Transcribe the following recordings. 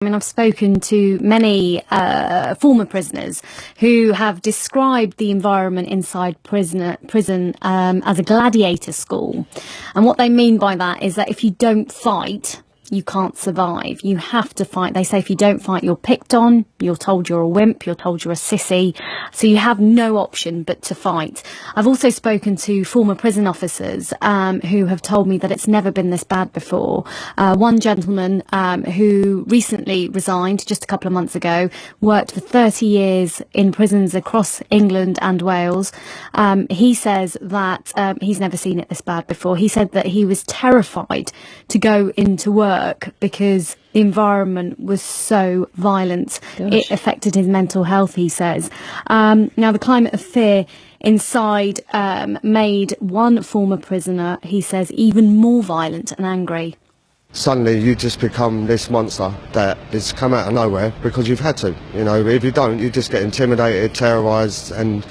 I mean, I've spoken to many former prisoners who have described the environment inside prison as a gladiator school. And what they mean by that is that if you don't fight, you can't survive. You have to fight. They say if you don't fight, you're picked on, you're told you're a wimp, you're told you're a sissy. So you have no option but to fight. I've also spoken to former prison officers who have told me that it's never been this bad before. One gentleman who recently resigned just a couple of months ago, worked for 30 years in prisons across England and Wales. He says that he's never seen it this bad before. He said that he was terrified to go into work because the environment was so violent. Gosh. It affected his mental health, he says. Now, the climate of fear inside made one former prisoner, he says, even more violent and angry. Suddenly you just become this monster that has come out of nowhere because you've had to. You know, if you don't, you just get intimidated, terrorised, and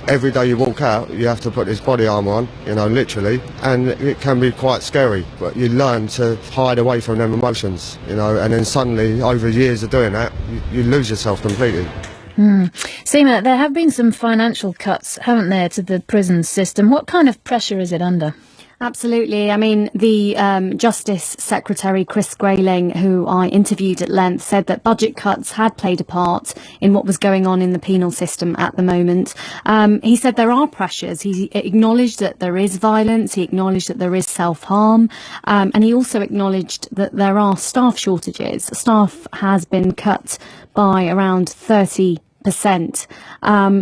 every day you walk out, you have to put this body armour on, you know, literally, and it can be quite scary, but you learn to hide away from them emotions, you know, and then suddenly, over years of doing that, you lose yourself completely. Seema, there have been some financial cuts, haven't there, to the prison system. What kind of pressure is it under? Absolutely. I mean, the Justice Secretary, Chris Grayling, who I interviewed at length, said that budget cuts had played a part in what was going on in the penal system at the moment. He said there are pressures. He acknowledged that there is violence. He acknowledged that there is self-harm. And he also acknowledged that there are staff shortages. Staff has been cut by around 30%.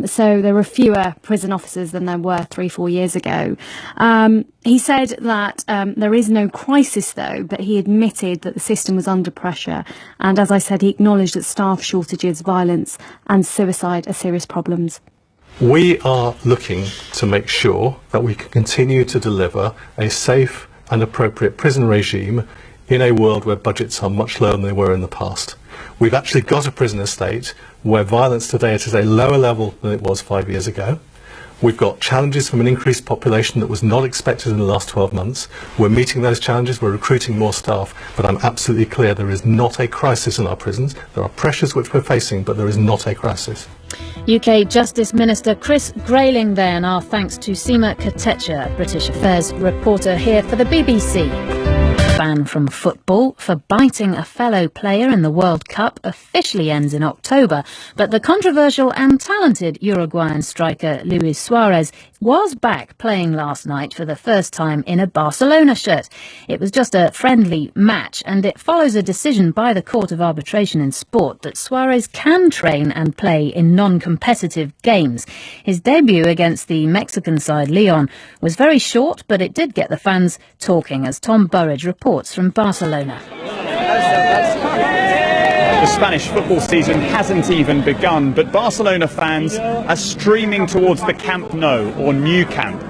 So there are fewer prison officers than there were 3-4 years ago. He said that there is no crisis, though, but he admitted that the system was under pressure. And as I said, he acknowledged that staff shortages, violence and suicide are serious problems. We are looking to make sure that we can continue to deliver a safe and appropriate prison regime in a world where budgets are much lower than they were in the past. We've actually got a prison estate where violence today is at a lower level than it was 5 years ago. We've got challenges from an increased population that was not expected in the last 12 months. We're meeting those challenges, we're recruiting more staff, but I'm absolutely clear there is not a crisis in our prisons. There are pressures which we're facing, but there is not a crisis. UK Justice Minister Chris Grayling there, and our thanks to Seema Katecha, British Affairs reporter here for the BBC. Ban from football for biting a fellow player in the World Cup officially ends in October, but the controversial and talented Uruguayan striker Luis Suarez was back playing last night for the first time in a Barcelona shirt. It was just a friendly match, and it follows a decision by the Court of Arbitration in Sport that Suarez can train and play in non-competitive games. His debut against the Mexican side Leon was very short, but it did get the fans talking, as Tom Burridge reports from Barcelona. The Spanish football season hasn't even begun, but Barcelona fans are streaming towards the Camp Nou, or Nou Camp.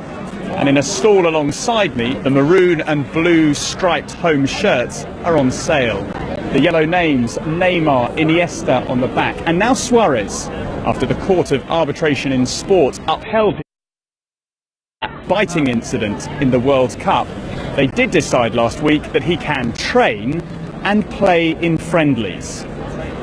And in a stall alongside me, the maroon and blue striped home shirts are on sale. The yellow names, Neymar, Iniesta on the back, and now Suarez, after the Court of Arbitration in Sport upheld his biting incident in the World Cup. They did decide last week that he can train and play in friendlies.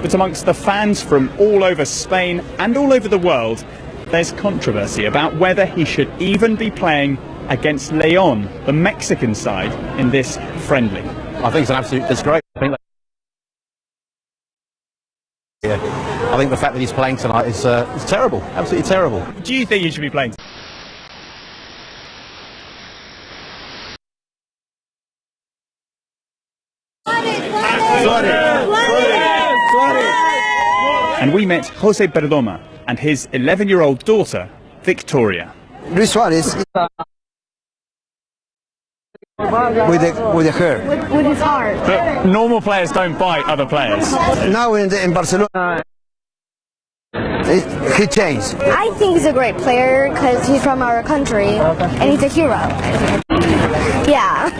But amongst the fans from all over Spain and all over the world, there's controversy about whether he should even be playing against Leon, the Mexican side, in this friendly. I think it's an absolute disgrace. I think the fact that he's playing tonight is terrible, absolutely terrible. Do you think he should be playing? And we met Jose Perdomo and his 11-year-old daughter, Victoria. Luis Suarez with the hair. With his heart. But normal players don't bite other players. Now in Barcelona, he changed. I think he's a great player because he's from our country and he's a hero. Yeah.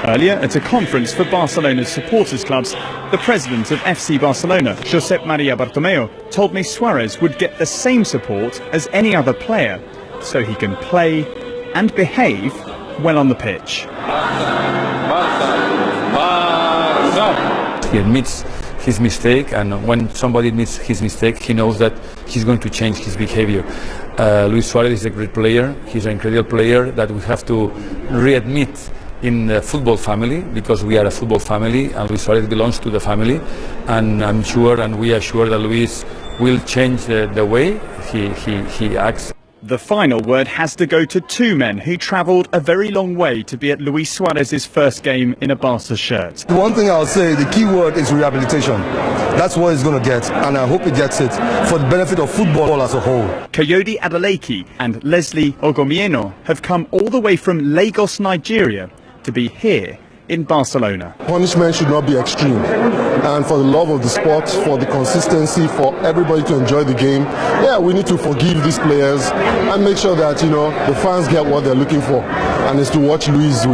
Earlier, at a conference for Barcelona's supporters clubs, the president of FC Barcelona, Josep Maria Bartomeu, told me Suarez would get the same support as any other player, so he can play and behave well on the pitch. he admits his mistake, and when somebody admits his mistake, he knows that he's going to change his behavior. Luis Suarez is a great player. He's an incredible player that we have to readmit in the football family, because we are a football family and Luis Suarez belongs to the family, and I'm sure and we are sure that Luis will change the way he acts. The final word has to go to two men who travelled a very long way to be at Luis Suarez's first game in a Barca shirt. The one thing I'll say, the key word is rehabilitation. That's what he's going to get, and I hope he gets it for the benefit of football as a whole. Coyote Adeleke and Leslie Ogomieno have come all the way from Lagos, Nigeria, to be here in Barcelona. Punishment should not be extreme, and for the love of the sport, for the consistency, for everybody to enjoy the game, yeah, we need to forgive these players and make sure that, you know, the fans get what they're looking for, and it's to watch Luis